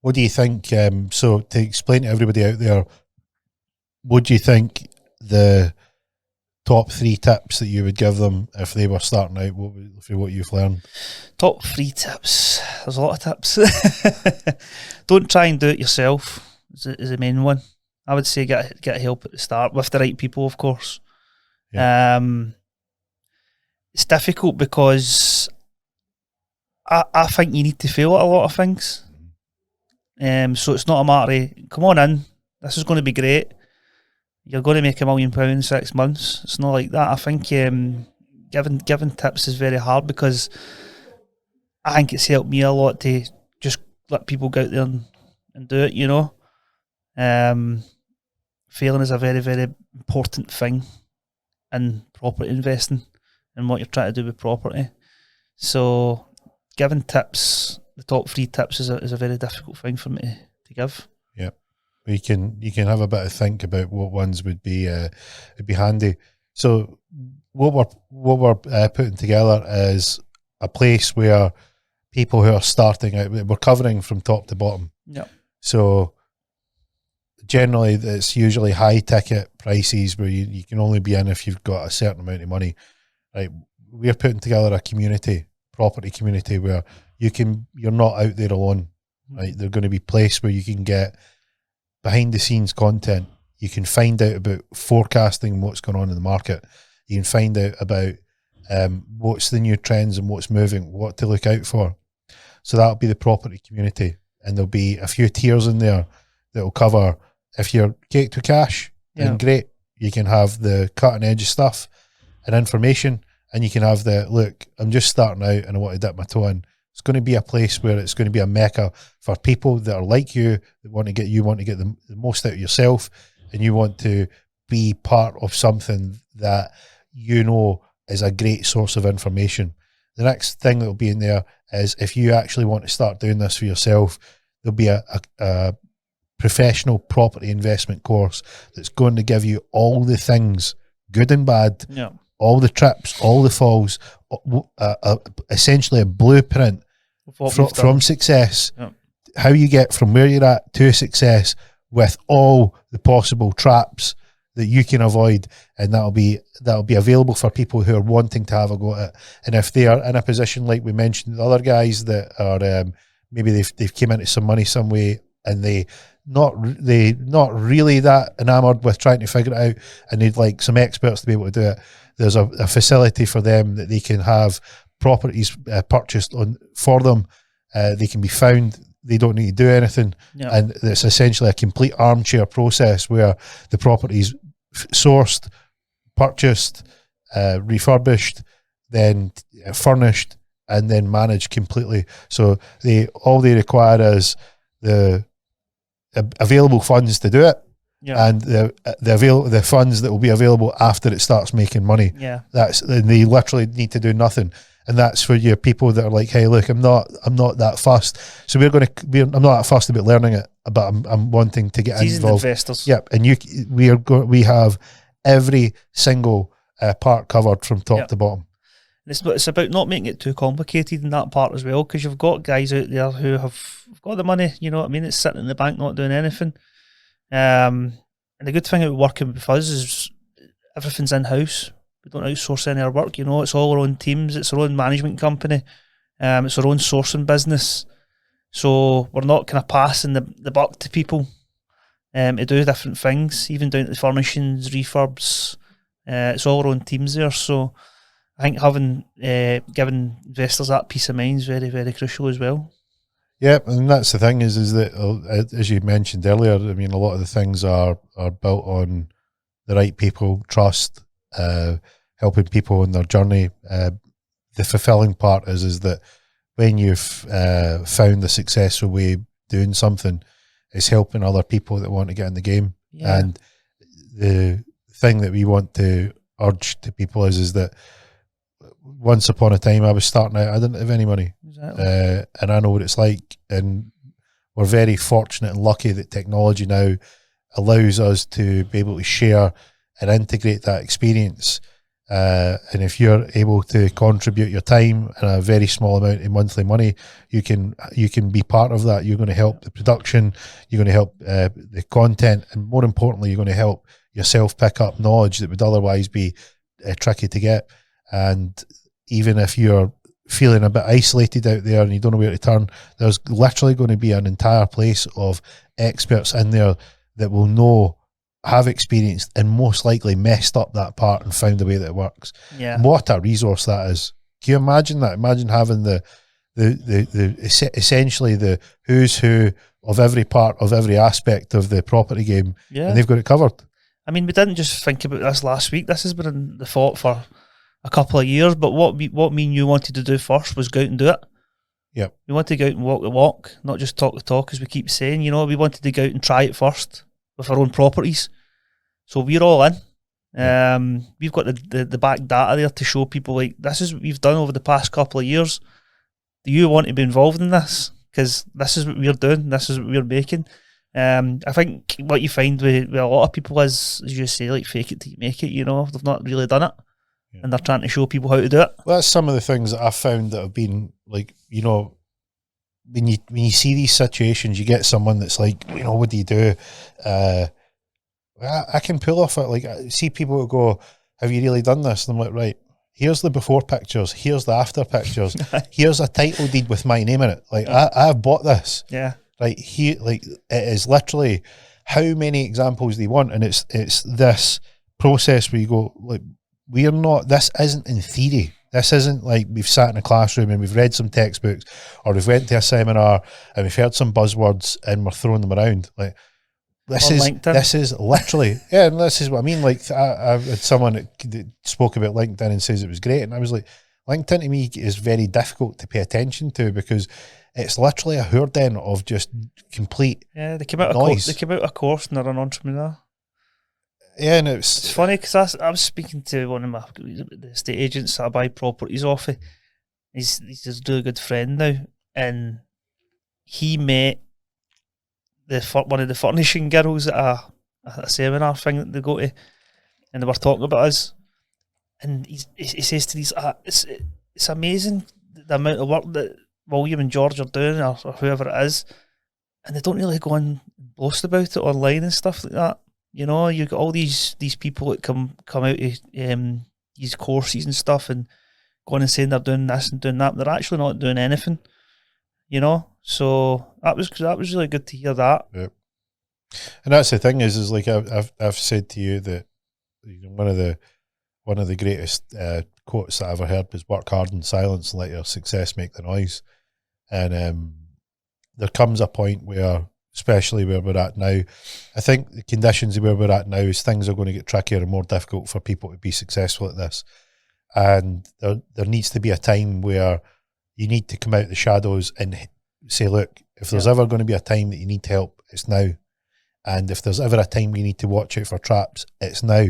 What do you think? So to explain to everybody out there, what do you think the top 3 tips that you would give them if they were starting out? What you've learned? Top 3 tips. There's a lot of tips. Don't try and do it yourself. Is the main one. I would say get help at the start with the right people, of course. Yeah. It's difficult because I think you need to fail at a lot of things. So it's not a matter of, come on in, this is going to be great, you're going to make £1 million in 6 months. It's not like that. I think giving tips is very hard, because I think it's helped me a lot to just let people go out there and do it, you know. Failing is a very, very important thing in property investing and what you're trying to do with property. So giving tips, the top 3 tips, is a very difficult thing for me to give. Yeah, you can have a bit of think about what ones would be handy. So what we're putting together is a place where people who are starting out, we're covering from top to bottom. Yeah. So generally, it's usually high ticket prices where you can only be in if you've got a certain amount of money. Right, we're putting together a property community where you're not out there alone. Right, they're going to be place where you can get behind the scenes content. You can find out about forecasting what's going on in the market. You can find out about what's the new trends and what's moving, what to look out for. So that'll be the property community, and there'll be a few tiers in there that will cover. If you're caked with cash, then great. You can have the cutting edge stuff and information, and you can have the, look, I'm just starting out and I want to dip my toe in. It's going to be a place where it's going to be a mecca for people that are like you, that want to get the most out of yourself, and you want to be part of something that you know is a great source of information. The next thing that will be in there is, if you actually want to start doing this for yourself, there'll be a professional property investment course that's going to give you all the things, good and bad, all the trips, all the falls, essentially a blueprint from success, how you get from where you're at to success, with all the possible traps that you can avoid, and that'll be available for people who are wanting to have a go at it. And if they are in a position, like we mentioned, the other guys that are maybe they've came into some money some way, and they not really that enamored with trying to figure it out, and they'd like some experts to be able to do it. There's a facility for them that they can have properties purchased for them. They can be found. They don't need to do anything, and it's essentially a complete armchair process where the property's sourced, purchased, refurbished, then furnished, and then managed completely. So all they require is the available funds to do it, and the funds that will be available after it starts making money. They literally need to do nothing. And that's for your people that are like, hey, look, I'm not that fussed. So I'm not that fussed about learning it, but I'm wanting to get involved. Investors. Yep, and we have every single part covered from top to bottom. It's about not making it too complicated in that part as well, because you've got guys out there who have got the money, you know what I mean? It's sitting in the bank not doing anything. And the good thing about working with us is everything's in-house. We don't outsource any of our work, you know. It's all our own teams. It's our own management company. It's our own sourcing business. So we're not kind of passing the buck to people to do different things, even down to the furnishings, refurbs. It's all our own teams there. So I think giving investors that peace of mind is very, very crucial as well. Yeah, and that's the thing is that, as you mentioned earlier, I mean, a lot of the things are built on the right people, trust, helping people in their journey. The fulfilling part is that when you've found a successful way of doing something, it's helping other people that want to get in the game. And the thing that we want to urge to people is that once upon a time I was starting out, I didn't have any money. Exactly. And I know what it's like, and we're very fortunate and lucky that technology now allows us to be able to share and integrate that experience And if you're able to contribute your time and a very small amount of monthly money, you can be part of that. You're going to help the production, you're going to help the content, and more importantly, you're going to help yourself pick up knowledge that would otherwise be tricky to get. And even if you're feeling a bit isolated out there and you don't know where to turn, there's literally going to be an entire place of experts in there that will have experienced and most likely messed up that part and found a way that it works. Yeah. And what a resource that is. Can you imagine that? Imagine having the essentially the who's who of every part of every aspect of the property game, and they've got it covered. I mean, we didn't just think about this last week. This has been in the thought for a couple of years, but what me and you wanted to do first was go out and do it. Yep. We wanted to go out and walk the walk, not just talk the talk, as we keep saying. You know, we wanted to go out and try it first with our own properties. So we're all in. We've got the back data there to show people, like, this is what we've done over the past couple of years. Do you want to be involved in this? Because this is what we're doing. This is what we're making. I think what you find with a lot of people is, as you say, like, fake it till you make it. You know, they've not really done it, and they're trying to show people how to do it. Well, that's some of the things that I've found that have been, like, you know, when you see these situations, you get someone that's like, you know, what do you do? I can pull off it. Like, I see people who go, have you really done this? And I'm like, right, here's the before pictures, here's the after pictures, here's a title deed with my name in it. Like, I've bought this. Yeah. Like, here, like, it is literally how many examples they want. And it's this process where you go, like, we're not, this isn't in theory. This isn't like we've sat in a classroom and we've read some textbooks, or we've went to a seminar and we've heard some buzzwords and we're throwing them around. Like, this is literally, yeah, and this is what I mean. Like, I had someone that spoke about LinkedIn and says it was great, and I was like, LinkedIn to me is very difficult to pay attention to because it's literally a hurden of just complete they came out noise. They came out of a course and they're an entrepreneur. Yeah, and it's funny because I was speaking to one of the estate agents that I buy properties off of. He's a really good friend now, and he met one of the furnishing girls at a seminar thing that they go to, and they were talking about us. And he says to these, it's amazing the amount of work that William and George are doing, or whoever it is, and they don't really go and boast about it online and stuff like that. You know, you got all these people that come out of these courses and stuff, and going and saying they're doing this and doing that, but they're actually not doing anything. You know, so that was really good to hear that. Yep. And that's the thing is like I've said to you that, you know, one of the greatest quotes that I ever heard was "Work hard in silence and let your success make the noise." And there comes a point where, especially where we're at now, I think the conditions where we're at now is things are going to get trickier and more difficult for people to be successful at this. And there needs to be a time where you need to come out the shadows and say, look, if there's ever going to be a time that you need help, it's now. And if there's ever a time you need to watch out for traps, it's now,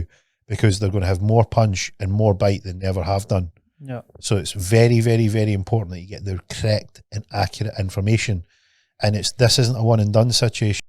because they're going to have more punch and more bite than they ever have done. Yeah. So it's very, very, very important that you get the correct and accurate information. And this isn't a one and done situation.